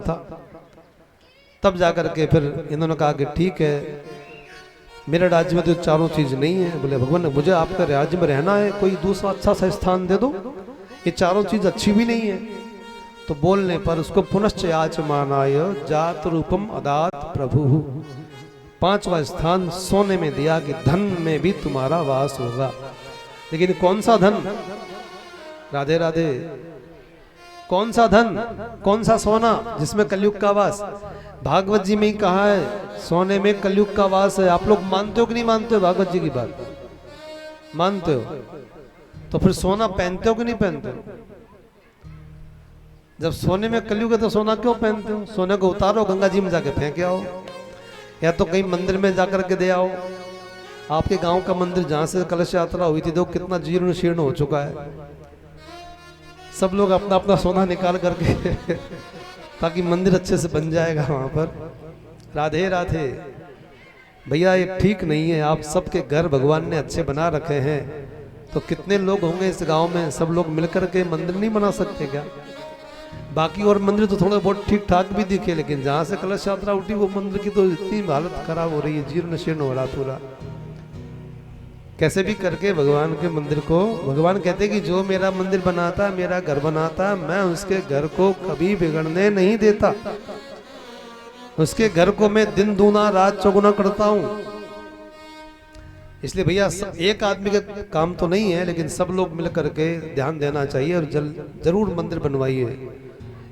था। तब जाकर के फिर इन्होंने कहा कि ठीक है, मेरे राज्य में तो चारों चीज नहीं है। बोले भगवान मुझे आपका राज्य में रहना है, कोई दूसरा अच्छा सा स्थान दे दो, ये चारों चीज अच्छी भी नहीं है। तो बोलने पर उसको पुनश्च याचमानाय जात रूपम अदात प्रभु, पांचवा स्थान सोने में दिया कि धन में भी तुम्हारा वास होगा। लेकिन कौन सा धन? राधे राधे। कौन सा धन, कौन सा सोना जिसमें कलयुग का वास? भागवत जी में ही कहा है सोने में कलयुग का वास है। आप लोग मानते हो कि नहीं मानते हो भागवत जी की बात? मानते हो तो फिर सोना पहनते हो कि नहीं पहनते हो? जब सोने में कलयुग है तो सोना क्यों पहनते हो? सोने को उतारो, गंगा जी में जाके फेंक आओ, या तो कहीं मंदिर में जाकर के दे आओ। आपके गांव का मंदिर जहां से कलश यात्रा हुई थी, देखो कितना जीर्ण शीर्ण हो चुका है। सब लोग अपना अपना सोना निकाल करके ताकि मंदिर अच्छे से बन जाएगा वहां पर। राधे राधे। भैया ये ठीक नहीं है। आप सबके घर भगवान ने अच्छे बना रखे हैं, तो कितने लोग होंगे इस गांव में, सब लोग मिलकर के मंदिर नहीं बना सकते क्या? बाकी और मंदिर तो थोड़े बहुत ठीक ठाक भी दिखे, लेकिन जहां से कलश यात्रा उठी वो मंदिर की तो इतनी हालत खराब हो रही है, जीर्ण शीर्ण हो रहा पूरा। कैसे भी करके भगवान के मंदिर को, भगवान कहते कि जो मेरा मंदिर बनाता, मेरा घर बनाता, मैं उसके घर को कभी बिगड़ने नहीं देता। उसके घर को मैं दिन दूना रात चौगुना करता हूं। इसलिए भैया एक आदमी का काम तो नहीं है, लेकिन सब लोग मिल करके ध्यान देना चाहिए और जरूर मंदिर बनवाइए।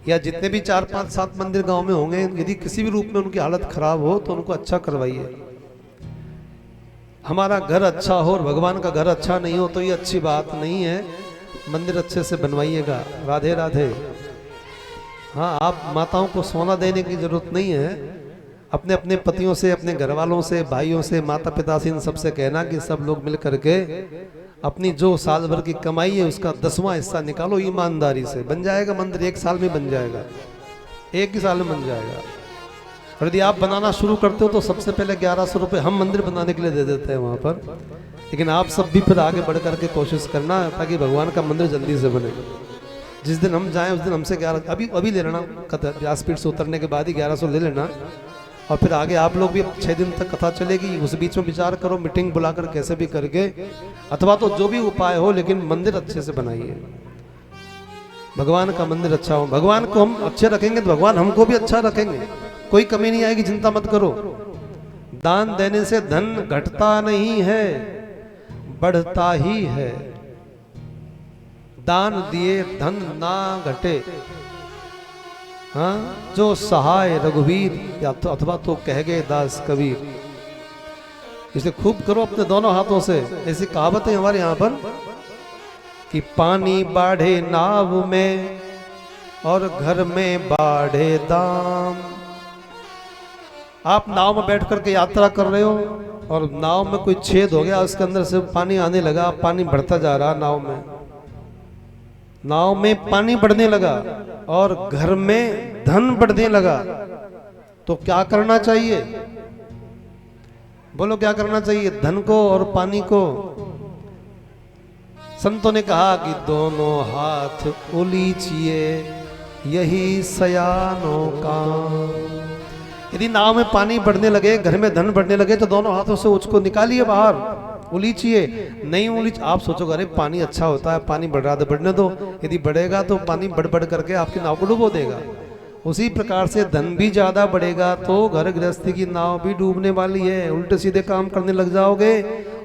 या जितने भी 4 5 7 मंदिर गांव में होंगे, यदि किसी भी रूप में उनकी हालत खराब हो तो उनको अच्छा करवाइए। हमारा घर अच्छा हो और भगवान का घर अच्छा नहीं हो तो ये अच्छी बात नहीं है। मंदिर अच्छे से बनवाइएगा। राधे राधे। हाँ, आप माताओं को सोना देने की जरूरत नहीं है। अपने अपने पतियों से, अपने घर वालों से, भाइयों से, माता पिता से, इन सबसे कहना कि सब लोग मिल करके अपनी जो साल भर की कमाई है उसका 10वां हिस्सा निकालो। ईमानदारी से बन जाएगा मंदिर, 1 साल में बन जाएगा, 1 ही साल में बन जाएगा। और यदि आप बनाना शुरू करते हो तो सबसे पहले 1100 रुपये हम मंदिर बनाने के लिए दे देते हैं वहाँ पर। लेकिन आप सब भी फिर आगे बढ़ करके कोशिश करना ताकि भगवान का मंदिर जल्दी से बने। जिस दिन हम जाएं उस दिन हमसे 11 अभी ले लेना, व्यासपीठ से उतरने के बाद ही 1100 ले लेना। और फिर आगे आप लोग भी 6 दिन तक कथा चलेगी, उस बीच में विचार करो, मीटिंग बुलाकर कैसे भी करके, अथवा तो जो भी उपाय हो, लेकिन मंदिर अच्छे से बनाइए। भगवान का मंदिर अच्छा हो। भगवान को हम अच्छे रखेंगे तो भगवान हमको भी अच्छा रखेंगे, कोई कमी नहीं आएगी, चिंता मत करो। दान देने से धन घटता नहीं है, बढ़ता ही है। दान दिए धन ना घटे। हाँ, जो सहाय रघुवीर, या तो अथवा तो कह गए दास कबीर। इसे खूब करो अपने दोनों हाथों से। ऐसी कहावत है हमारे यहाँ पर कि पानी बाढ़े नाव में और घर में बाढ़े दाम। आप नाव में बैठ करके यात्रा कर रहे हो और नाव में कोई छेद हो गया, उसके अंदर से पानी आने लगा, पानी बढ़ता जा रहा नाव में पानी बढ़ने लगा और घर में धन बढ़ने लगा। तो क्या करना चाहिए? बोलो क्या करना चाहिए? धन को और पानी को। संतों ने कहा कि दोनों हाथ उलीचिए यही सयानों का। यदि नाव में पानी बढ़ने लगे, घर में धन बढ़ने लगे, तो दोनों हाथों से उसको निकालिए बाहर, उलीचिए। नहीं उलीच, आप सोचोगे अरे पानी अच्छा होता है, पानी बढ़ रहा है, बढ़ने दो। यदि बढ़ेगा तो पानी बढ़ बढ़ करके आपकी नाव को डुबो देगा। उसी प्रकार से धन भी ज्यादा बढ़ेगा तो घर गृहस्थी की नाव भी डूबने वाली है। उल्टे सीधे काम करने लग जाओगे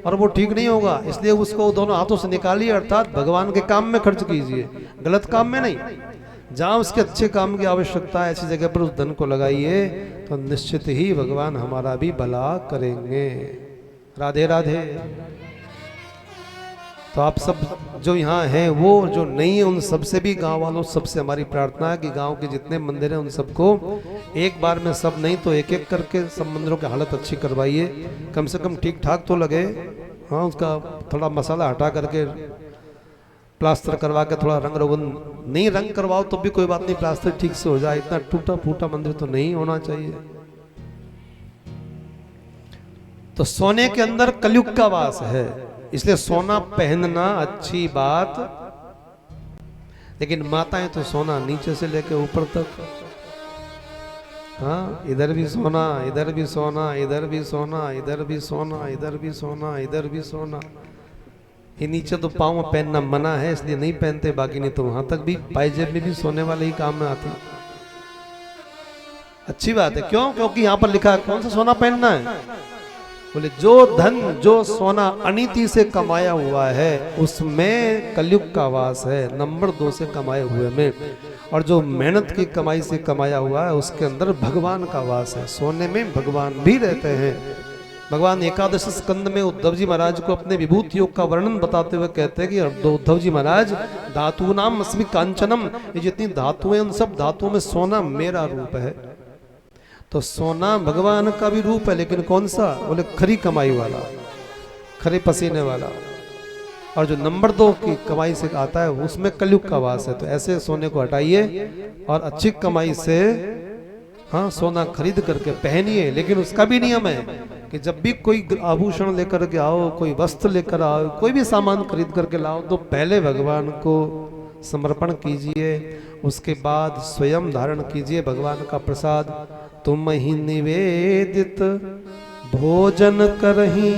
और वो ठीक नहीं होगा। इसलिए उसको दोनों हाथों से निकालिए, अर्थात भगवान के काम में खर्च कीजिए, गलत काम में नहीं। जहाँ उसके अच्छे काम की आवश्यकता है ऐसी जगह पर उस धन को लगाइए, तो निश्चित ही भगवान हमारा भी भला करेंगे। राधे राधे। तो आप सब जो यहाँ हैं, वो जो नहीं है, उन सबसे भी, गांव वालों सबसे हमारी प्रार्थना है कि गांव के जितने मंदिर हैं उन सबको एक बार में, सब नहीं तो एक एक करके सब मंदिरों की हालत अच्छी करवाइए। कम से कम ठीक ठाक तो लगे। हाँ, उसका थोड़ा मसाला हटा करके प्लास्टर करवा के थोड़ा रंग रोगन, नहीं रंग करवाओ तो भी कोई बात नहीं, प्लास्टर ठीक से हो जाए। इतना टूटा फूटा मंदिर तो नहीं होना चाहिए। तो सोने के अंदर कलयुग का वास है, इसलिए सोना पहनना अच्छी बात। लेकिन माताएं तो सोना नीचे से लेके ऊपर तक, हाँ, इधर भी सोना, इधर भी सोना, इधर भी सोना, इधर भी सोना, इधर भी सोना, इधर भी सोना। ये नीचे तो पाँव में पहनना मना है इसलिए नहीं पहनते, बाकी नहीं तो वहां तक भी पायजेब में भी सोने वाले ही काम में आती। अच्छी बात है, क्यों? क्योंकि यहाँ पर लिखा है कौन सा सोना पहनना है। बोले जो धन जो सोना अनीति से कमाया हुआ है उसमें कलयुग का वास है, नंबर 2 से कमाए हुए में। और जो मेहनत की कमाई से कमाया हुआ है उसके अंदर भगवान का वास है, सोने में भगवान भी रहते हैं। भगवान एकादश स्कंद में उद्धव जी महाराज को अपने विभूति योग का वर्णन बताते हुए कहते हैं कि उद्धव जी महाराज धातु नाम अस्मि कांचनम, ये जितनी धातुएं उन सब धातुओं में सोना मेरा रूप है। तो सोना भगवान का भी रूप है, लेकिन कौन सा? बोले खरी कमाई वाला, खरे पसीने वाला। और जो नंबर 2 की कमाई से आता है उसमें कलयुग का वास है। तो ऐसे सोने को हटाइए और अच्छी कमाई से हाँ सोना खरीद करके पहनिए। लेकिन उसका भी नियम है कि जब भी कोई आभूषण लेकर के आओ, कोई वस्त्र लेकर आओ, कोई भी सामान खरीद करके लाओ तो पहले भगवान को समर्पण कीजिए, उसके बाद स्वयं धारण कीजिए भगवान का प्रसाद। तुम ही निवेदित भोजन करही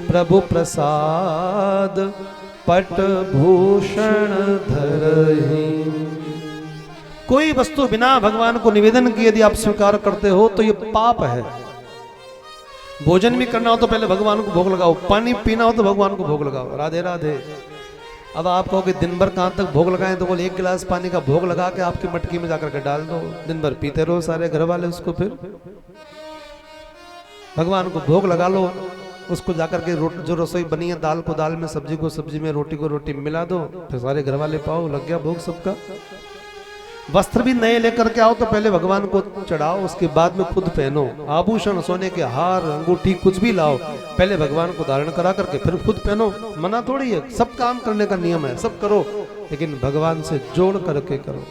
प्रभु प्रसाद पट भूषण धरही। कोई वस्तु बिना भगवान को निवेदन किए यदि आप स्वीकार करते हो तो ये पाप है। भोजन भी करना हो तो पहले भगवान को भोग लगाओ, पानी पीना हो तो भगवान को भोग लगाओ। राधे राधे। अब आप कहो कि दिन भर कहाँ तक भोग लगाएं, तो बोले 1 गिलास पानी का भोग लगा के आपकी मटकी में जाकर के डाल दो, दिन भर पीते रहो सारे घर वाले उसको। फिर भगवान को भोग लगा लो, उसको जाकर के जो रसोई बनी है दाल को दाल में, सब्जी को सब्जी में, रोटी को रोटी में मिला दो, फिर सारे घर वाले पाओ, लग गया भोग सबका। वस्त्र भी नए लेकर के आओ तो पहले भगवान को चढ़ाओ, उसके बाद में खुद पहनो। आभूषण सोने के हार अंगूठी कुछ भी लाओ, पहले भगवान को धारण करा करके फिर खुद पहनो। मना थोड़ी है, सब काम करने का नियम है, सब करो, लेकिन भगवान से जोड़ करके करो।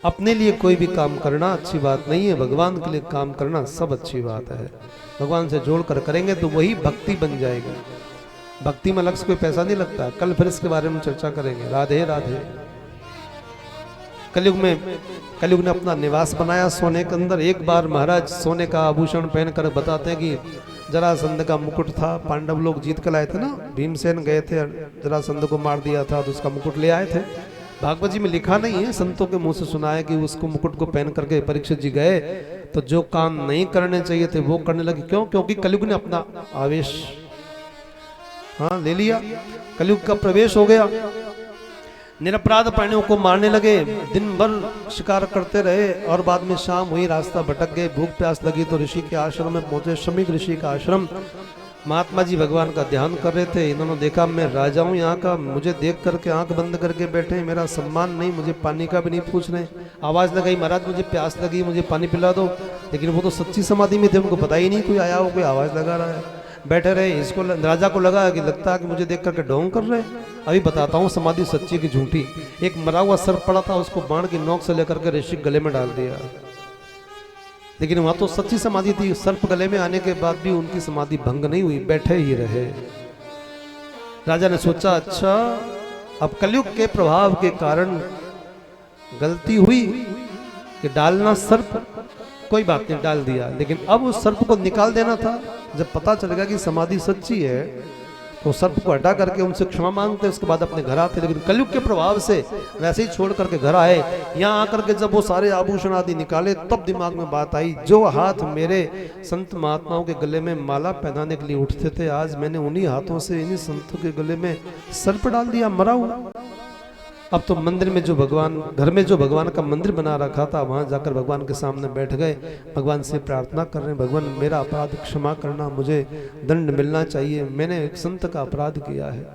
अपने लिए कोई भी काम करना अच्छी बात नहीं है, भगवान के लिए काम करना सब अच्छी बात है। भगवान से जोड़ कर करेंगे तो वही भक्ति बन जाएगी। भक्ति में अलग से कोई पैसा नहीं लगता, कल फिर इसके बारे में चर्चा करेंगे। राधे राधे। कलयुग ने अपना निवास बनाया सोने के अंदर। एक बार महाराज सोने का आभूषण पहनकर बताते हैं कि जरासंध का मुकुट था, पांडव लोग जीत कर लाए थे ना, भीमसेन गए थे जरासंध को मार दिया था तो उसका मुकुट ले आए थे। भागवत जी में लिखा नहीं है, संतों के मुंह से सुना है कि उसको मुकुट को पहन करके परीक्षित जी गए तो जो काम नहीं करने चाहिए थे वो करने लगे। क्यों? क्योंकि कलयुग ने अपना आवेश ले लिया, कलयुग का प्रवेश हो गया। निरपराध प्राणियों को मारने लगे, दिन भर शिकार करते रहे और बाद में शाम हुई, रास्ता भटक गए, भूख प्यास लगी तो ऋषि के आश्रम में पहुंचे। शमीक ऋषि का आश्रम। महात्मा जी भगवान का ध्यान कर रहे थे। इन्होंने देखा मैं राजा हूँ यहाँ का, मुझे देख करके आंख बंद करके बैठे, मेरा सम्मान नहीं, मुझे पानी का भी नहीं पूछ रहे। आवाज लगाई, महाराज मुझे प्यास लगी, मुझे पानी पिला दो। लेकिन वो तो सच्ची समाधि में थे, उनको पता ही नहीं कोई आया हो, कोई आवाज लगा रहा है। बैठे रहे। इसको राजा को लगा कि लगता है कि मुझे देख करके ढोंग कर रहे। अभी बताता हूँ समाधि सच्ची की झूठी। एक मरा हुआ सर्प पड़ा था, उसको बाण की नोक से लेकर के ऋषि गले में डाल दिया। लेकिन वहां तो सच्ची समाधि थी। सर्प गले में आने के बाद भी उनकी समाधि भंग नहीं हुई, बैठे ही रहे। राजा ने सोचा अच्छा अब कलयुग के प्रभाव के कारण गलती हुई कि डालना सर्प, कोई बात नहीं डाल दिया, लेकिन अब उस सर्प को निकाल देना था। जब पता चल गया कि समाधि सच्ची है तो सर्प को हटा करके उनसे क्षमा मांगते, उसके बाद अपने घर आते। लेकिन कलयुग के प्रभाव से वैसे ही छोड़ करके घर आए। यहाँ आकर के जब वो सारे आभूषण आदि निकाले तब दिमाग में बात आई, जो हाथ मेरे संत महात्माओं के गले में माला पहनाने के लिए उठते थे, आज मैंने उन्हीं हाथों से इन्हीं संतों के गले में सर्प डाल दिया, मरा हुआ। अब तो मंदिर में जो भगवान, घर में जो भगवान का मंदिर बना रखा था, वहां जाकर भगवान के सामने बैठ गए, भगवान से प्रार्थना कर रहे हैं, भगवान मेरा अपराध क्षमा करना, मुझे दंड मिलना चाहिए, मैंने एक संत का अपराध किया है।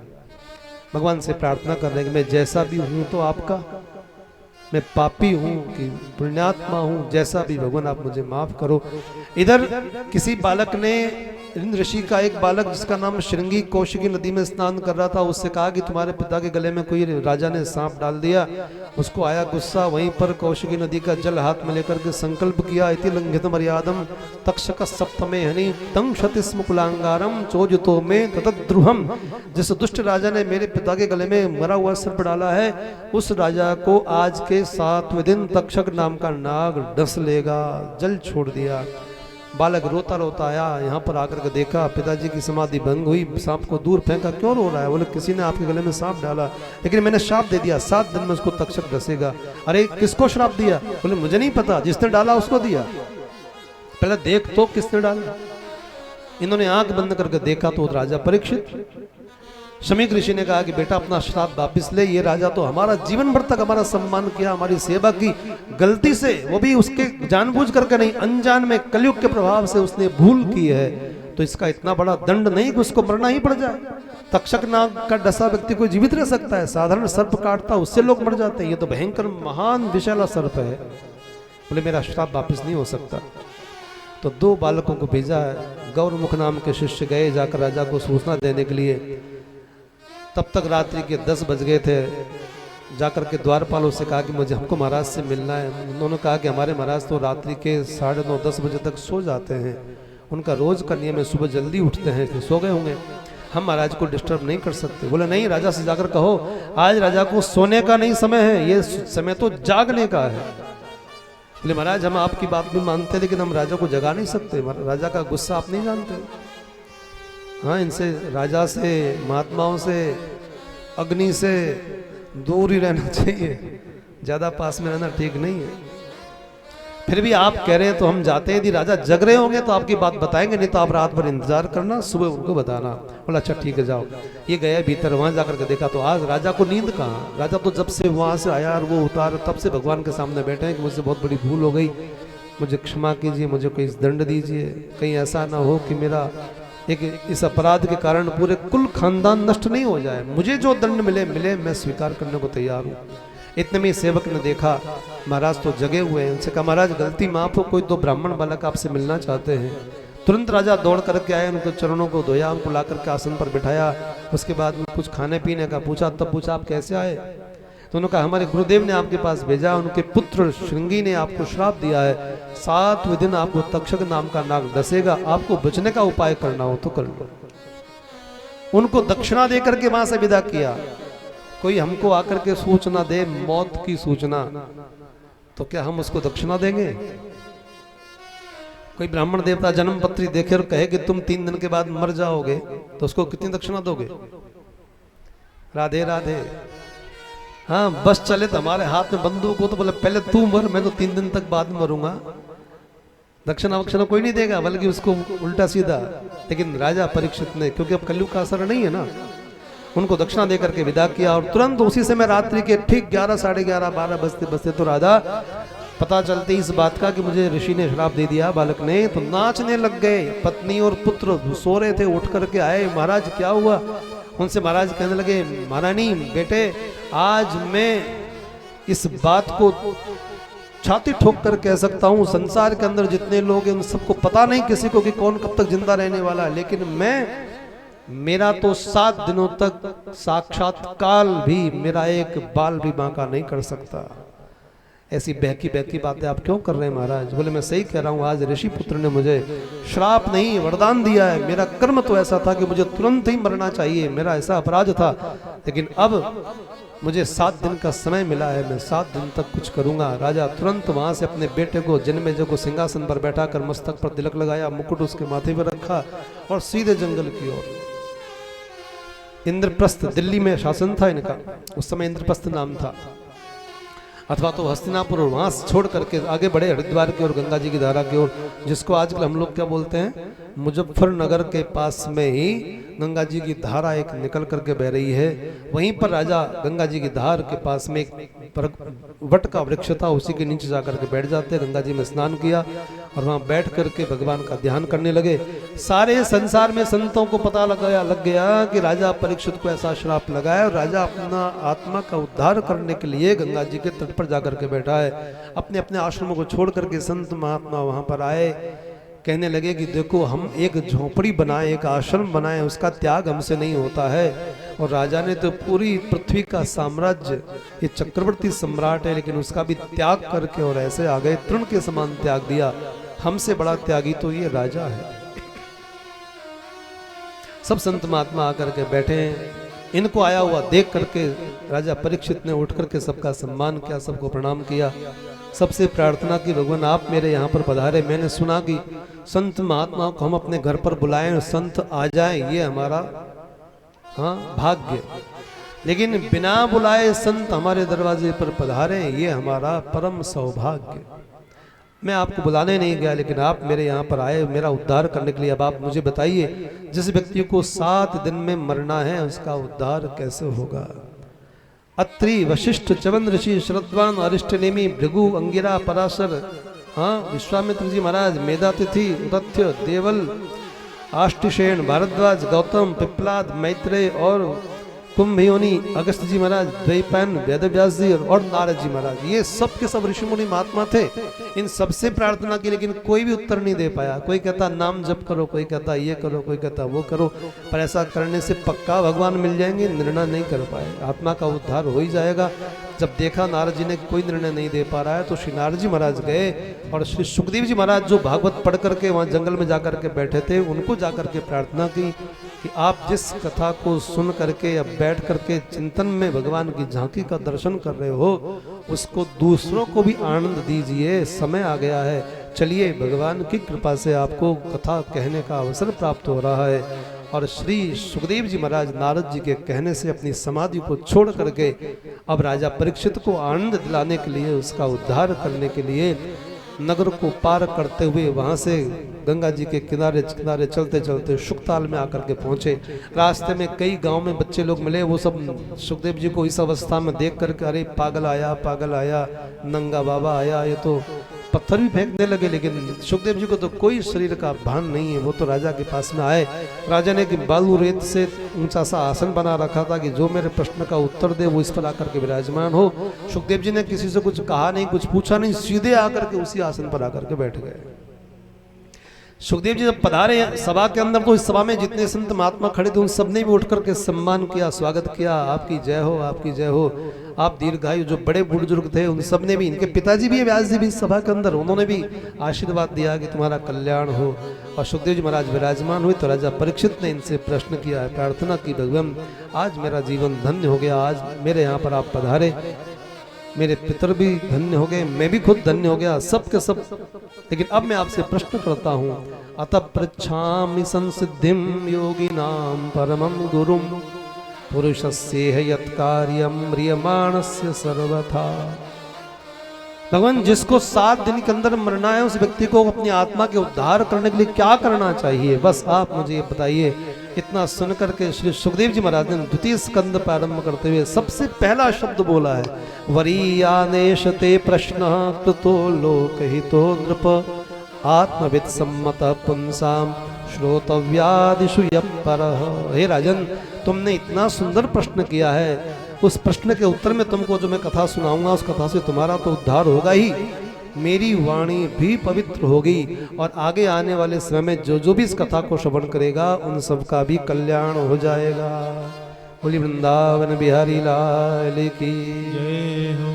भगवान से प्रार्थना कर रहे हैं कि मैं जैसा भी हूं तो आपका, मैं पापी हूं कि पुण्यात्मा हूं, जैसा भी भगवान आप मुझे माफ करो। इधर किसी बालक ने इंद्र ऋषि का एक बालक जिसका नाम श्रृंगी कौशिकी नदी में स्नान कर रहा था, उससे कहा कि तुम्हारे पिता के गले में कोई राजा ने सांप डाल दिया। उसको आया गुस्सा, वहीं पर कौशिकी नदी का जल हाथ में लेकर के संकल्प किया, इति लंघित मर्यादम तक्षक सप्तमे हनि तं क्षतिस्म कुलांगारम चोजतो में ततद्रुहम। जिस दुष्ट राजा ने मेरे पिता के गले में मरा हुआ सर्प डाला है, उस राजा को आज के 7वें दिन तक्षक नाम का नाग डस लेगा। जल छोड़ दिया। बालक रोता रोता आया, यहाँ पर आकर के देखा पिताजी की समाधि भंग हुई, सांप को दूर फेंका। क्यों रो रहा है? बोले किसी ने आपके गले में सांप डाला, लेकिन मैंने श्राप दे दिया, 7 दिन में उसको तक्षक डसेगा। अरे किसको श्राप दिया? बोले मुझे नहीं पता, जिसने डाला उसको दिया। पहले देख तो किसने डाला। इन्होंने आंख बंद करके देखा तो राजा परीक्षित। शमीक ऋषि ने कहा कि बेटा अपना श्राप वापिस ले, ये राजा तो हमारा जीवन भर तक हमारा सम्मान किया, हमारी सेवा की, गलती से, वो भी उसके जानबूझ करके नहीं, अनजान में कलयुग के प्रभाव से उसने भूल की है, तो इसका इतना बड़ा दंड नहीं कि उसको मरना ही पड़ जाए। तक्षक नाग का डसा व्यक्ति कोई जीवित रह सकता है, साधारण सर्प काटता उससे लोग मर जाते हैं, ये तो भयंकर महान विशाला सर्प है। बोले मेरा श्राप वापिस नहीं हो सकता। तो 2 बालकों को भेजा है, गौरमुख नाम के शिष्य गए जाकर राजा को सूचना देने के लिए। तब तक रात्रि के 10 बज गए थे। जाकर के द्वारपालों से कहा कि मुझे हमको महाराज से मिलना है। उन्होंने कहा कि हमारे महाराज तो रात्रि के 9:30-10 बजे तक सो जाते हैं, उनका रोज का नियम है, सुबह जल्दी उठते हैं, तो सो गए होंगे, हम महाराज को डिस्टर्ब नहीं कर सकते। बोले नहीं, राजा से जाकर कहो आज राजा को सोने का नहीं समय है, ये समय तो जागने का है। बोले महाराज हम आपकी बात भी मानते हैं, लेकिन हम राजा को जगा नहीं सकते, राजा का गुस्सा आप नहीं जानते। हाँ, इनसे, राजा से, महात्माओं से, अग्नि से दूर ही रहना चाहिए, ज्यादा पास में रहना ठीक नहीं है। फिर भी आप कह रहे हैं तो हम जाते हैं। यदि राजा जग रहे होंगे तो आपकी बात बताएंगे, नहीं तो आप रात भर इंतजार करना, सुबह उनको बताना। बोला अच्छा ठीक है जाओ। ये गया भीतर, वहां जाकर के देखा तो आज राजा को नींद कहाँ। राजा तो जब से वहां से आया और वो उतार, तब से भगवान के सामने बैठे हैं कि मुझसे बहुत बड़ी भूल हो गई, मुझे क्षमा कीजिए, मुझे कोई दंड दीजिए, कहीं ऐसा ना हो कि मेरा एक इस अपराध के कारण पूरे कुल खानदान नष्ट नहीं हो जाए, मुझे जो दंड मिले मिले, मैं स्वीकार करने को तैयार हूँ। इतने में सेवक ने देखा महाराज तो जगे हुए हैं। उनसे कहा महाराज गलती माफ हो, कोई 2 ब्राह्मण बालक आपसे मिलना चाहते हैं। तुरंत राजा दौड़ करके आए, उनके चरणों को धोया, उनको ला करके आसन पर बिठाया। उसके बाद कुछ खाने पीने का पूछा, तब पूछा आप कैसे आए? तो उन्होंने कहा हमारे गुरुदेव ने आपके पास भेजा, उनके पुत्र श्रृंगी ने आपको श्राप दिया है, 7वें दिन आपको तक्षक नाम का नाग डसेगा, आपको बचने का उपाय करना हो तो कर लो। उनको दक्षिणा दे करके वहां से विदा किया। कोई हमको आकर के सूचना दे मौत की सूचना, तो क्या हम उसको दक्षिणा देंगे? कोई ब्राह्मण देवता जन्म पत्री देखे और कहे कि तुम 3 दिन के बाद मर जाओगे, तो उसको कितनी दक्षिणा दोगे? राधे राधे। हाँ, बस चले तो हमारे हाथ में बंदूक हो तो बोले पहले तू मर, मैं तो 3 दिन तक बाद में मरूंगा। दक्षिणा वक्षिणा कोई नहीं देगा, बल्कि उसको उल्टा सीधा। लेकिन राजा परीक्षित ने, क्योंकि अब कलयुग का असर नहीं है ना, उनको दक्षिणा देकर के विदा किया। और तुरंत उसी समय रात्रि के ठीक 11, साढ़े 11, 12 बजते बजते तो राजा पता चलते इस बात का कि मुझे ऋषि ने श्राप दे दिया बालक ने, तो नाचने लग गए। पत्नी और पुत्र सो रहे थे, उठ करके आए, महाराज क्या हुआ? उनसे महाराज कहने लगे महारानी बेटे, आज मैं इस बात को छाती ठोक कर कह सकता हूँ, संसार के अंदर जितने लोग हैं उन सबको पता नहीं किसी को कि कौन कब तक जिंदा रहने वाला है, लेकिन मेरा तो 7 दिनों तक साक्षात काल भी मेरा एक बाल भी बांका नहीं कर सकता। ऐसी बहकी बहकी बातें आप क्यों कर रहे हैं महाराज? बोले मैं सही कह रहा हूँ, आज ऋषि पुत्र ने मुझे श्राप नहीं वरदान दिया है। मेरा कर्म तो ऐसा था कि मुझे तुरंत ही मरना चाहिए, मेरा ऐसा अपराध था, लेकिन अब मुझे 7 दिन का समय मिला है, मैं 7 दिन तक कुछ करूंगा। राजा तुरंत वहां से अपने बेटे को जन्मेजय को सिंहासन पर बैठाकर मस्तक पर तिलक लगाया, मुकुट उसके माथे पर रखा और सीधे जंगल की ओर। इंद्रप्रस्थ, दिल्ली में शासन था इनका, उस समय इंद्रप्रस्थ नाम था, अथवा तो हस्तिनापुर, और वहां से छोड़ करके आगे बढ़े हरिद्वार की ओर, गंगा जी की धारा की ओर, जिसको आजकल हम लोग क्या बोलते हैं, मुजफ्फरनगर के पास में ही गंगा जी की धारा एक निकल करके बह रही है। वहीं पर राजा गंगा जी की धार के पास में एक वट का वृक्ष था, उसी के नीचे जाकर के बैठ जाते, गंगा जी में स्नान किया और वहां बैठ करके भगवान का ध्यान करने लगे। सारे संसार में संतों को पता लग गया कि राजा परीक्षित को ऐसा श्राप लगा है और राजा अपना आत्मा का उद्धार करने के लिए गंगा जी के तट पर जाकर के बैठा है। अपने अपने आश्रमों को छोड़ करके संत महात्मा वहां पर आए। कहने लगे कि देखो हम एक झोपड़ी बनाए, एक आश्रम बनाए, उसका त्याग हमसे नहीं होता है। और राजा ने तो पूरी पृथ्वी का साम्राज्य, ये चक्रवर्ती सम्राट है, लेकिन उसका भी त्याग करके और ऐसे आ गए, तृण के समान त्याग दिया। हमसे बड़ा त्यागी तो ये राजा है। सब संत महात्मा आकर के बैठे हैं। इनको आया हुआ देख करके राजा परीक्षित ने उठ करके सबका सम्मान किया, सबको प्रणाम किया, सबसे प्रार्थना की भगवान आप मेरे यहाँ पर पधारे। मैंने सुना कि संत महात्माओं को हम अपने घर पर बुलाएं और संत आ जाएं, ये हमारा भाग्य, लेकिन बिना बुलाए संत हमारे दरवाजे पर पधारे, ये हमारा परम सौभाग्य। मैं आपको बुलाने नहीं गया, लेकिन आप मेरे यहाँ पर आए मेरा उद्धार करने के लिए। अब आप मुझे बताइए, जिस व्यक्ति को 7 दिन में मरना है उसका उद्धार कैसे होगा? अत्रि, वशिष्ठ, च्यवन ऋषि, शरद्वान, अरिष्ट नेमि, भृगु, अंगिरा, पराशर, विश्वामित्र जी महाराज, मेधातिथि, उदत्य, देवल, आष्टिशेन, भारद्वाज, गौतम, पिप्लाद, मैत्रेय और कुंभयोनि, अगस्त जी महाराज, द्वैपायन, वेदव्यास जी और नारद जी महाराज, ये सब के सब ऋषि मुनि महात्मा थे। इन सबसे प्रार्थना की, लेकिन कोई भी उत्तर नहीं दे पाया। कोई कहता नाम जप करो, कोई कहता ये करो, कोई कहता वो करो, पर ऐसा करने से पक्का भगवान मिल जाएंगे, निर्णय नहीं कर पाए। आत्मा का उद्धार हो ही जाएगा। जब देखा नारद जी ने कोई निर्णय नहीं दे पा रहा है, तो श्री नारद जी महाराज गए और श्री सुखदेव जी महाराज जो भागवत पढ़ करके वहाँ जंगल में जाकर के बैठे थे, उनको जाकर के प्रार्थना की कि आप जिस कथा को सुन करके अब बैठ करके चिंतन में भगवान की झांकी का दर्शन कर रहे हो, उसको दूसरों को भी आनंद दीजिए। समय आ गया है, चलिए भगवान की कृपा से आपको कथा कहने का अवसर प्राप्त हो रहा है। और श्री सुखदेव जी महाराज नारद जी के कहने से अपनी समाधि को छोड़ करके अब राजा परीक्षित को आनंद दिलाने के लिए, उसका उद्धार करने के लिए नगर को पार करते हुए वहां से गंगा जी के किनारे किनारे चलते चलते शुकताल में आकर के पहुंचे। रास्ते में कई गांव में बच्चे लोग मिले, वो सब सुखदेव जी को इस अवस्था में देख करके अरे पागल आया, नंगा बाबा आया, ये तो पत्थर भी फेंकने लगे। लेकिन सुखदेव जी को तो कोई शरीर का भान नहीं है। वो तो राजा के पास में आए। राजा ने कि बालू रेत से ऊंचा सा आसन बना रखा था कि जो मेरे प्रश्न का उत्तर दे वो इस पर आकर के विराजमान हो। सुखदेव जी ने किसी से कुछ कहा नहीं, कुछ पूछा नहीं, सीधे आकर के उसी आसन पर आकर के बैठ गए। सुखदेव जी जब पधारे सभा के अंदर, तो इस सभा में जितने संत महात्मा खड़े थे उन सबने भी उठ करके सम्मान किया, स्वागत किया। आपकी जय हो, आपकी जय हो, आप दीर्घायु। जो बड़े बुजुर्ग थे उन सब ने भी, इनके पिताजी भी व्यास जी भी सभा के अंदर, उन्होंने भी आशीर्वाद दिया कि तुम्हारा कल्याण हो। और सुखदेव जी महाराज विराजमान हुए तो राजा परीक्षित ने इनसे प्रश्न किया है, प्रार्थना की, भगवान आज मेरा जीवन धन्य हो गया, आज मेरे यहाँ पर आप पधारे, मेरे पितर भी धन्य हो गए, मैं भी खुद धन्य हो गया, सब के सब। लेकिन अब मैं आपसे प्रश्न करता हूँ, अतः पृच्छामि संसिद्धिम योगिनां परमं गुरुं पुरुषस्य यत्कार्यं म्रियमाणस्य सर्वथा। भगवान जिसको 7 दिन के अंदर मरना है, उस व्यक्ति को अपनी आत्मा के उद्धार करने के लिए क्या करना चाहिए, बस आप मुझे ये बताइए। इतना सुनकर के श्री सुखदेव जी महाराज ने द्वितीय स्कंद प्रारंभ करते हुए सबसे पहला शब्द बोला है, वरीयानेश ते प्रश्न कृतो लोकहितो नृप आत्मविद सम्मत पुंसाम श्रोतव्यादिषु यप्परः। हे राजन, तुमने इतना सुंदर प्रश्न किया है, उस प्रश्न के उत्तर में तुमको जो मैं कथा सुनाऊंगा, उस कथा से तुम्हारा तो उद्धार होगा ही, मेरी वाणी भी पवित्र होगी और आगे आने वाले समय में जो भी इस कथा को श्रवण करेगा उन सब का भी कल्याण हो जाएगा। बोली वृंदावन बिहारी लाल की जय हो।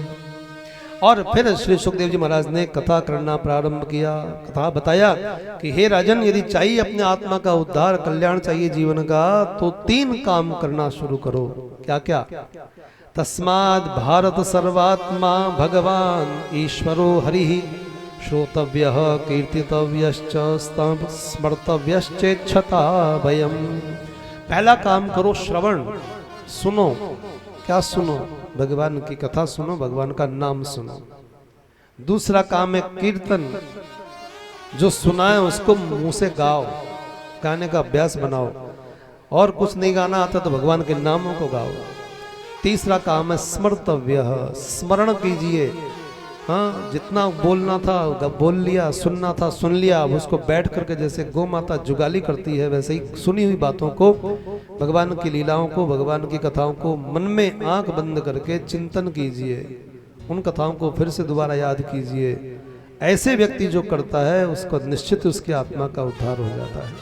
और फिर श्री सुखदेव जी महाराज ने कथा करना प्रारंभ किया। कथा बताया कि हे राजन, यदि चाहिए अपने आत्मा का उद्धार, कल्याण चाहिए जीवन का, तो 3 काम करना शुरू करो। क्या क्या? तस्माद् भारत सर्वात्मा भगवान ईश्वरो हरिः श्रोतव्यः कीर्तितव्यश्च स्मर्तव्यश्चेच्छता भयम्। पहला काम करो श्रवण, सुनो। क्या सुनो? भगवान की कथा सुनो, भगवान का नाम सुनो। दूसरा काम है कीर्तन, जो सुना है उसको मुंह से गाओ, गाने का अभ्यास बनाओ। और कुछ नहीं गाना आता तो भगवान के नामों को गाओ। तीसरा काम है स्मर्तव्य, स्मरण कीजिए। हाँ, जितना बोलना था बोल लिया, सुनना था सुन लिया। अब उसको बैठ करके जैसे गौ माता जुगाली करती है, वैसे ही सुनी हुई बातों को, भगवान की लीलाओं को, भगवान की कथाओं को मन में आंख बंद करके चिंतन कीजिए। उन कथाओं को फिर से दोबारा याद कीजिए। ऐसे व्यक्ति जो करता है उसको निश्चित उसकी आत्मा का उद्धार हो जाता है।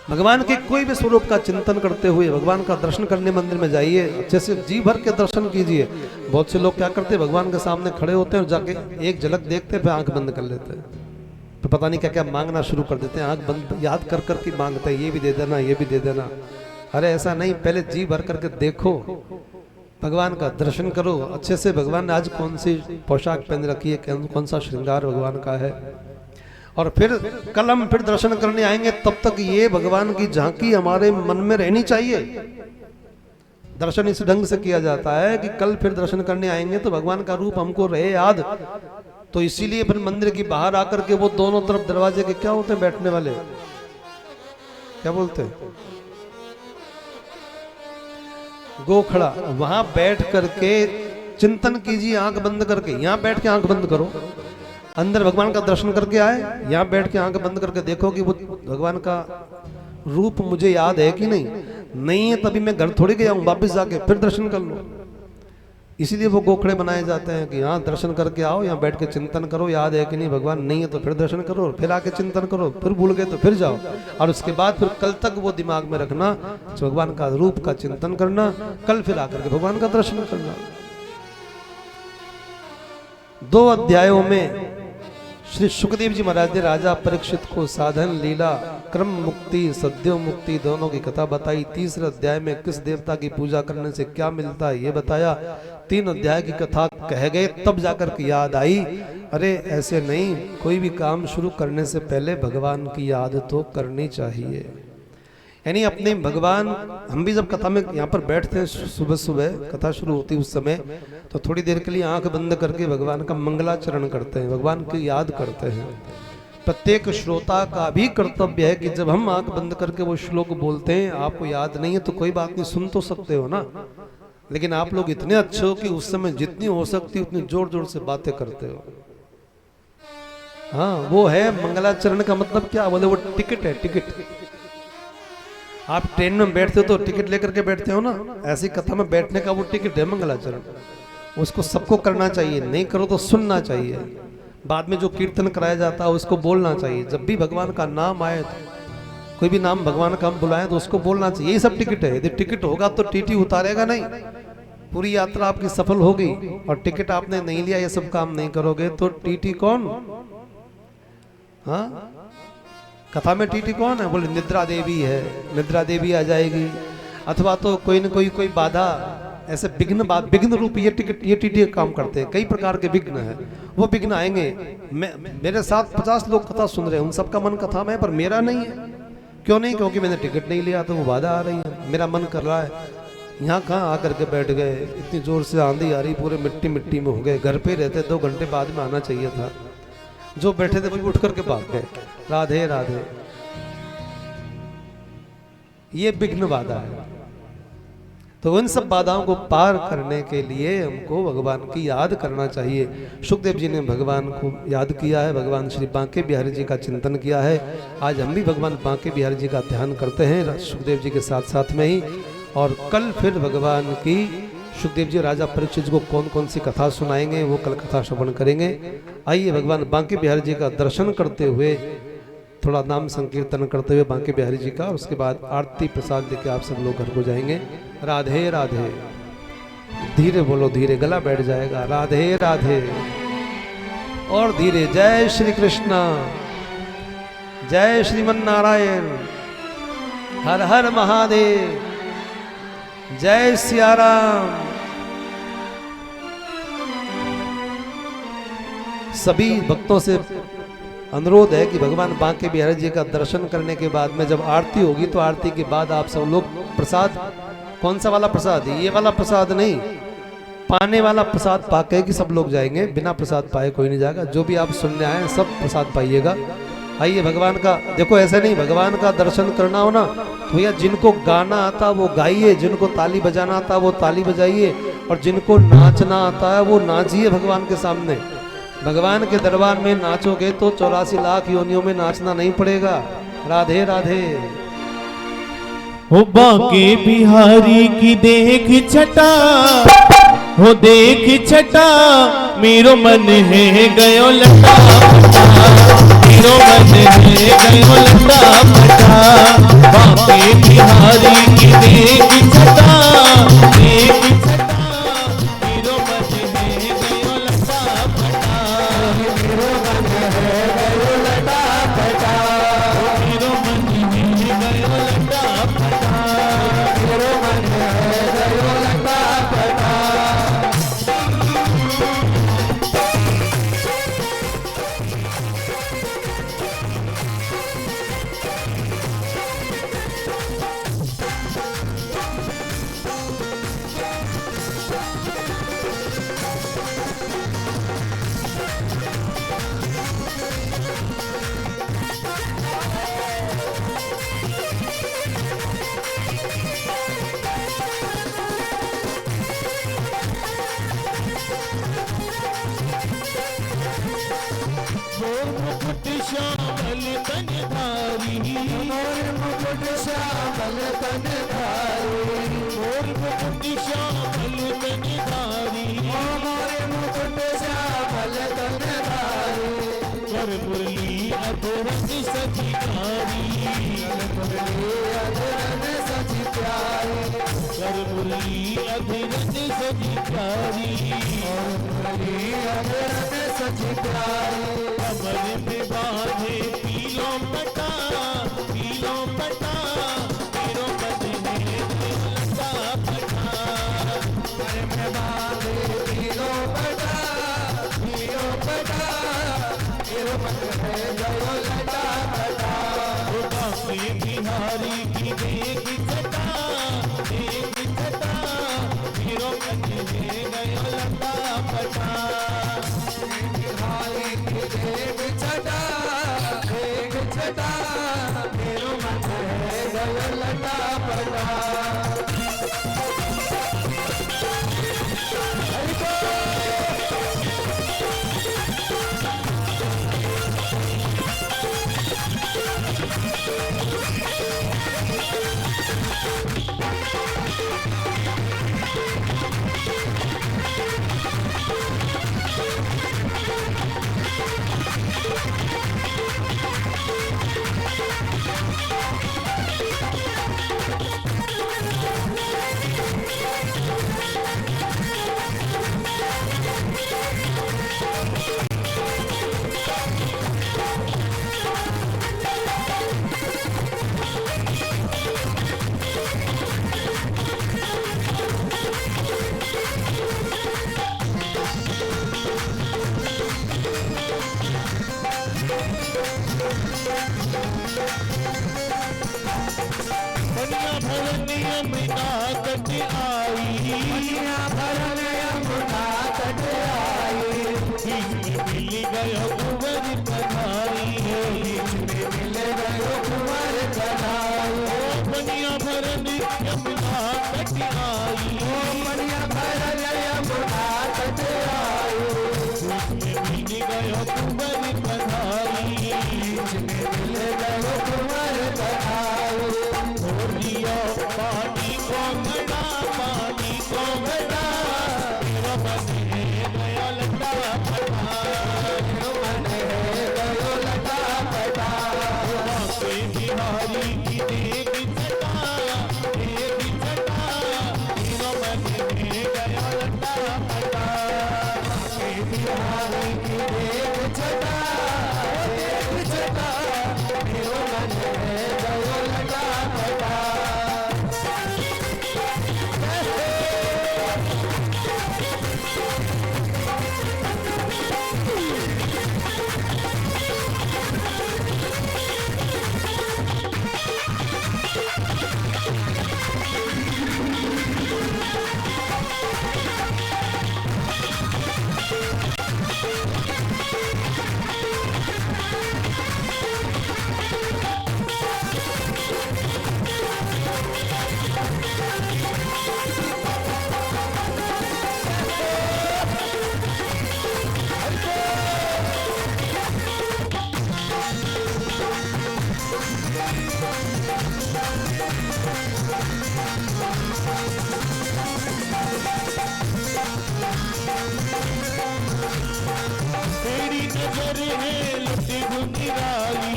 भगवान के कोई भी स्वरूप का चिंतन करते हुए भगवान का दर्शन करने मंदिर में जाइए, अच्छे से जी भर के दर्शन कीजिए। बहुत से लोग क्या करते हैं, भगवान के सामने खड़े होते हैं और जाके एक झलक देखते हैं, फिर आंख बंद कर लेते हैं, तो पता नहीं क्या क्या मांगना शुरू कर देते हैं, आंख बंद याद कर कर के मांगते हैं, ये भी दे देना, ये भी दे देना। अरे ऐसा नहीं, पहले जी भर करके देखो, भगवान का दर्शन करो अच्छे से। भगवान ने आज कौन सी पोशाक पहन रखी है, कौन सा श्रृंगार भगवान का है, और फिर कल हम फिर दर्शन करने आएंगे, तब तक ये भगवान की झांकी हमारे मन में रहनी चाहिए। दर्शन इस ढंग से किया जाता है कि कल फिर दर्शन करने आएंगे तो भगवान का रूप हमको रहे याद। तो इसीलिए फिर मंदिर की बाहर आकर के वो दोनों तरफ दरवाजे के क्या होते हैं बैठने वाले, क्या बोलते हैं, गोखड़ा, वहां बैठ करके चिंतन कीजिए आंख बंद करके। यहां बैठ के आंख बंद करो, अंदर भगवान का दर्शन करके आए, यहां बैठ के आंख बंद करके देखो कि वो भगवान का रूप मुझे याद है कि नहीं। नहीं है तभी मैं घर थोड़ी गया हूं, वापस जाके फिर दर्शन कर लो। इसीलिए वो गोखड़े बनाए जाते हैं कि यहाँ दर्शन करके आओ, यहाँ बैठ के चिंतन करो याद है कि नहीं भगवान, नहीं है तो फिर दर्शन करो, फिर आके चिंतन करो, फिर भूल गए तो फिर जाओ, और उसके बाद फिर कल तक वो दिमाग में रखना, भगवान का रूप का चिंतन करना, कल फिर आकर के भगवान का दर्शन करना। 2 अध्यायों में श्री सुखदेव जी महाराज ने राजा परीक्षित को साधन, लीला, क्रम मुक्ति, सद्यो मुक्ति दोनों की कथा बताई। 3 अध्याय में किस देवता की पूजा करने से क्या मिलता है ये बताया। 3 अध्याय की कथा कह गए, तब जाकर के याद आई, अरे ऐसे नहीं, कोई भी काम शुरू करने से पहले भगवान की याद तो करनी चाहिए। यानी अपने भगवान, हम भी जब कथा में यहाँ पर बैठते हैं सुबह सुबह कथा शुरू होती है उस समय, तो थोड़ी देर के लिए आंख बंद करके भगवान का मंगलाचरण करते हैं, भगवान की याद करते हैं। प्रत्येक श्रोता का भी कर्तव्य है कि जब हम आंख बंद करके वो श्लोक बोलते हैं, आपको याद नहीं है तो कोई बात नहीं, सुन तो सकते हो ना, लेकिन आप लोग इतने अच्छे हो कि उस समय जितनी हो सकती उतनी जोर जोर से बातें करते हो। हाँ, वो है मंगलाचरण का मतलब क्या बोले, वो टिकट है, टिकट। आप ट्रेन में बैठते हो तो टिकट लेकर के बैठते हो ना, ऐसी कथा में बैठने का वो टिकट है मंगलाचरण। उसको सबको करना चाहिए, नहीं करो तो सुनना चाहिए। बाद में जो कीर्तन कराया जाता है उसको बोलना चाहिए। जब भी भगवान का नाम आए, कोई भी नाम भगवान का हम बुलाएं तो उसको बोलना चाहिए। ये सब टिकट है। यदि टिकट होगा तो टीटी उतारेगा नहीं, पूरी यात्रा आपकी सफल होगी। और टिकट आपने नहीं लिया, ये सब काम नहीं करोगे तो टीटी कौन? हाँ, कथा में टीटी कौन है? बोले निद्रा देवी है, निद्रा देवी आ जाएगी, अथवा तो कोई न कोई बाधा, ऐसे विघ्न रूप ये टिकट, ये टीटी काम करते हैं। कई प्रकार के विघ्न है, वो विघ्न आएंगे। मेरे साथ 50 लोग कथा सुन रहे हैं, उन सबका मन कथा में है, पर मेरा नहीं है। क्यों नहीं? क्योंकि मैंने टिकट नहीं लिया, तो वो बाधा आ रही है। मेरा मन कर रहा है, यहाँ कहाँ आकर के बैठ गए, इतनी जोर से आंधी आ रही, पूरे मिट्टी मिट्टी में हो गए। घर पे रहते 2 घंटे बाद में आना चाहिए था, जो बैठे थे वो उठ करके भाग गए। राधे राधे। ये विघ्न बाधा है। तो इन सब बाधाओं को पार करने के लिए हमको भगवान की याद करना चाहिए। सुखदेव जी ने भगवान को याद किया है, भगवान श्री बांके बिहारी जी का चिंतन किया है। आज हम भी भगवान बांके बिहारी जी का ध्यान करते हैं सुखदेव जी के साथ साथ में ही। और कल फिर भगवान की, सुखदेव जी राजा परीक्षित को कौन कौन सी कथा सुनाएंगे, वो कल कथा श्रवण करेंगे। आइए भगवान बांके बिहारी जी का दर्शन करते हुए, थोड़ा नाम संकीर्तन करते हुए बांके बिहारी जी का, उसके बाद आरती प्रसाद लेके आप सब लोग घर को जाएंगे। राधे राधे। धीरे बोलो, धीरे, गला बैठ जाएगा। राधे राधे। और धीरे। जय श्री कृष्णा, जय श्रीमन नारायण, हर हर महादेव, जय सिया राम। सभी भक्तों से अनुरोध है कि भगवान बांके बिहारी जी का दर्शन करने के बाद में जब आरती होगी, तो आरती के बाद आप सब लोग प्रसाद, कौन सा वाला प्रसाद? ये वाला प्रसाद नहीं, पाने वाला प्रसाद पाके कि सब लोग जाएंगे। बिना प्रसाद पाए कोई नहीं जाएगा। जो भी आप सुनने आए सब प्रसाद पाइएगा। आइए भगवान का, देखो ऐसे नहीं, भगवान का दर्शन करना हो ना तो भैया जिनको गाना आता वो गाइए, जिनको ताली बजाना आता वो ताली बजाइए, और जिनको नाचना आता है वो नाचिए भगवान के सामने। भगवान के दरबार में नाचोगे तो 84 लाख योनियों में नाचना नहीं पड़ेगा। राधे राधे। ओ बांके बिहारी की देख छटा, हो देख छटा मेरो मन है गयो लटा फटा, मेरो मन है गयो लटा फटा, बाके बिहारी की देख छटा, देख छटा मेरो मन है गयो लटा फटा, मेरो मन है गयो लटा फटा, मेरो मन है गयो लटा फटा, मेरो मन है गयो लटा फटा। मुकुट श्यामल तन धारी, मोर मुकुट श्यामल तन धारी, मोर मुकुट श्यामल तन धारी, मोर मुकुट श्यामल तन धारी, कर मुरली अधरन सजी प्यारी, कर मुरली अधरन सजी प्यारी, कर मुरली अधरन सजी प्यारी, और मुरली अधरन सजी प्यारी, कमर में बांधे पीलो पटा, पीलो पटा, मेरो मन है गयो लटा फटा, कमर में बांधे पीलो पटा, पीलो पटा, मेरो मन है गयो लटा फटा, बाके बिहारी की देख छटा, देख छटा, मेरो मन है गयो लटा फटा, बिहारी की देख छटा, देख छटा, मेरो मन है गयो लटा फटा। बनिया भरन यमुना तट आई, बनिया भरन यमुना तट आई, बीच में मिल गयो कुंवर कन्हाई, बीच में मिल गयो कुंवर कन्हाई, बनिया भरन यमुना तट आई, बनिया भरन यमुना तट आई, बीच में मिल गयो कुंवर कन्हाई, बीच में मिल गयो कुंवर कन्हाई, पानी को घड़ा, पानी को घड़ा, मेरो मन है गयो लटा फटा, मेरो मन है गयो लटा फटा, बाके बिहारी की देख छटा, देख छटा, मेरो मन है गयो लटा फटा, बाके बिहारी की देख छटा, देख छटा, मेरो मन है गयो लटा फटा। निराली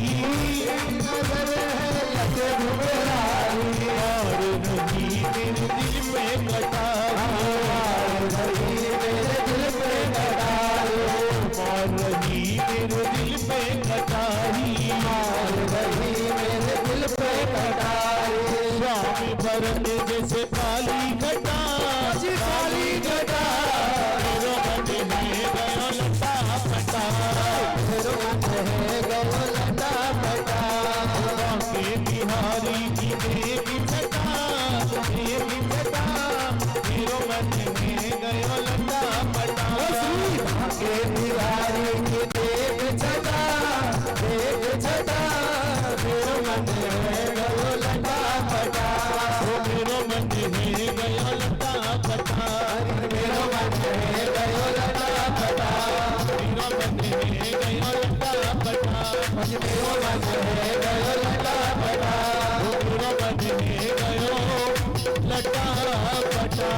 नजर है लगे घुमराली और नहीं मेरे दिल पे कटारी मेरे दिल पे कटारी और नहीं मेरे दिल पे कटारी और नहीं मेरे दिल पे कटारी स्वामी भरत जैसे काली घटा काली घटा मेरो मन है गयो लटा पटा मेरो मन है गयो लटा पटा के बिहारी की देवी छटा देवी छटा मेरो मन है गयो लटा पटा के बिहारी की देवी छटा मेरो मन है गयो लटा पटा मेरो मन है गयो लटा पटा मेरो मन है गयो लटा पटा मेरो मन है गयो लटा पटा मेरो मन है गयो लटा पटा मेरो मन है गयो लटा पटा।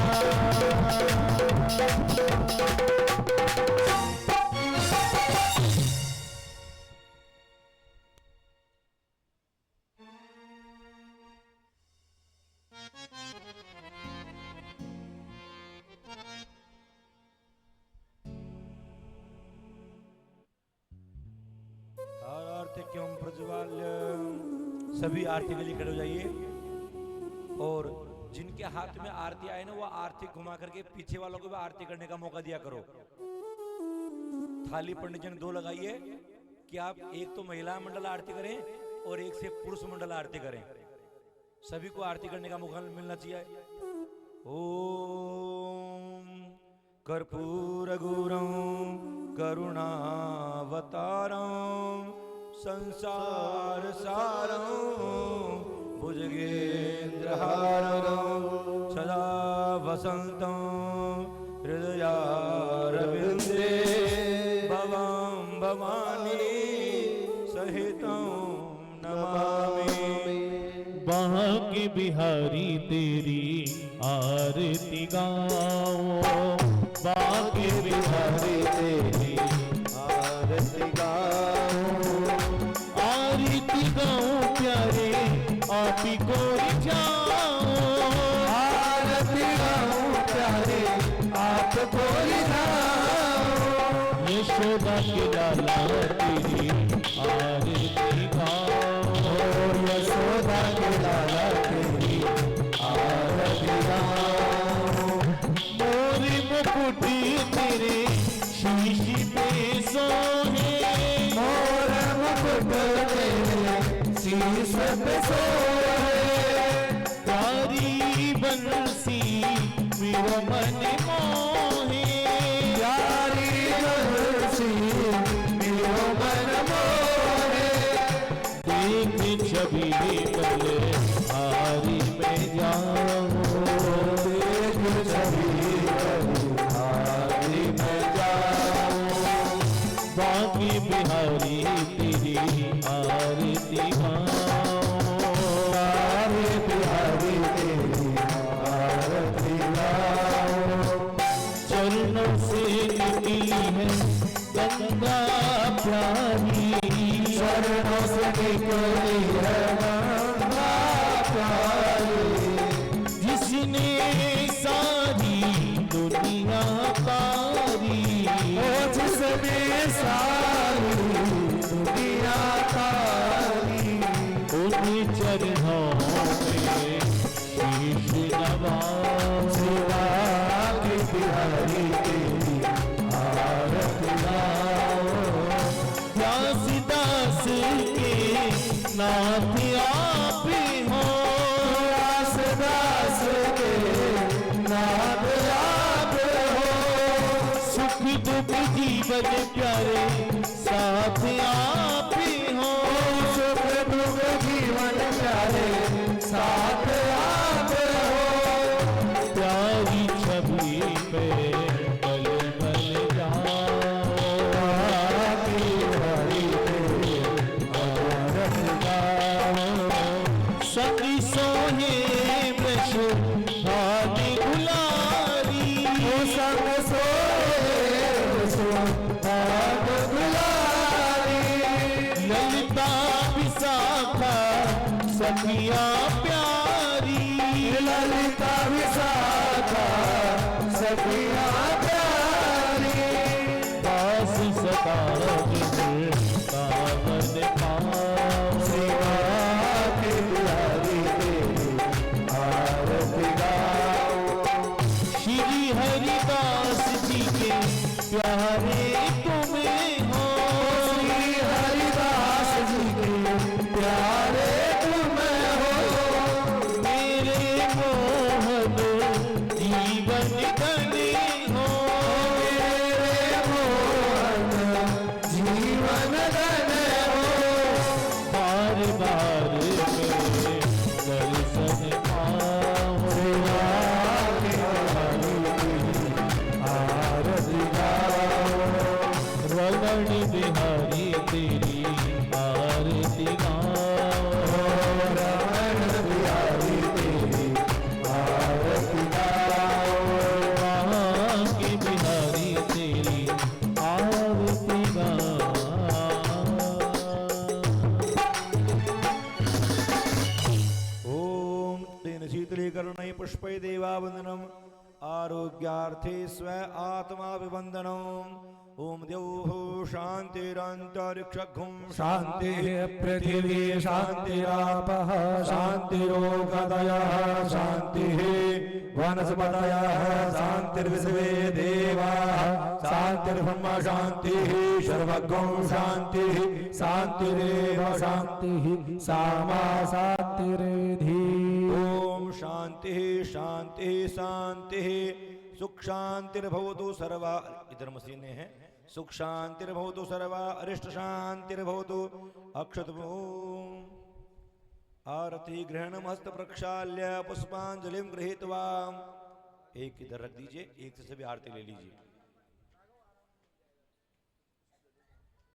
क्यों प्रज्वाल्य सभी आरती के लिए खड़े हो जाइए और जिनके हाथ में आरती आए ना वो आरती घुमा करके पीछे वालों को भी आरती करने का मौका दिया करो। थाली पंडित जन 2 लगाइए कि आप एक तो महिला मंडल आरती करें और एक से पुरुष मंडल आरती करें, सभी को आरती करने का मौका मिलना चाहिए। ओम कर्पूर गौरम करुणावतारम संसार सारं भुजगेन्द्रहारं सदा वसन्तं हृदयारविन्दे भवं भवानी सहितं नमामि। बांके बिहारी तेरी आरती गाओ बांके बिहारी तेरी आरती गाओ आरती गाओ प्यारे आप को जाओ आरती गाओ प्यारे आप को जाओ यशोदा के लाला तेरी आरती गाओ यशोदा के लाला तेरी आरती गाओ मोरी मुकुट तेरे शीश पे सोहे मोर मुकुट तेरे शीश पे सोहे प्यारी बंसी मेरा मन मोहे प्यारी बंसी मेरा मन मोहे देख छवि बल हारी में जाओ देख छवि बल हारी में जाओ बांके बिहारी तेरी आरती गाओ बांके बिहारी तेरी आरती गाओ चरणों से निकली है गंगा प्यारी चरणों से निकली है गंगा प्यारी जिसने सारी दुनिया तारी जिसने सारी दुनिया तारी उन्हीं चरणों में शीश नवाओ बांके बिहारी तेरी आरती गाओ दास के नाथ आप हो दास के नाथ आप हो सुख दुख जीवन प्यारे साथ आप हो सुख दुख जीवन प्यारे साथ आप हो प्यारी छवि पे पल पल जाओ हरी आरती गाओ सखिया प्यारी ललिता विशाखा सखिया प्यारी दास सदा कावन पाओ सेवा की प्यारी तेरी आरती गाओ श्री हरिदास जी के प्यारे तुम्हें हो श्री हरिदास जी के प्यारे तुम्हें हो मेरे मोहन जीवन धनी हो मेरे मोहन जीवन धन हो बार बार मेरे दर्शन पाओ सेवा की प्यारी तेरी आरती गाओ रमण बिहारी तेरी आरती गाओ रमण बिहारी तेरी आरती गाओ वहाँ के बिहारी तेरी आरती गाओ ओम तेन शीतलीकरणै पुष्पै देवावन्दनम् आरोग्यार्थे स्व आत्माभिवन्दनम् ओम द्यौः शान्तिरन्तरिक्षघुं शान्तिः पृथिवी शान्तिरापः शान्तिरोगदयः शान्तिः वनस्पतयः शान्तिर्विश्वे देवाः शान्तिर्ब्रह्म शान्तिः सर्वगं शान्तिः शान्तिरेव शान्तिः सामा शान्तिरेधि ओम शांति शांति शांति सुख शांतिर्भवतु सर्वा इधर मसीने हैं सुख शांतिर्भवतु सर्वा अरिष्ट शांतिर्भवतु अक्षत आरती ग्रहणम हस्त प्रक्षाल्य पुष्पांजलिम गृहीत्वा एक इधर रख दीजिए एक से सभी आरती ले लीजिए।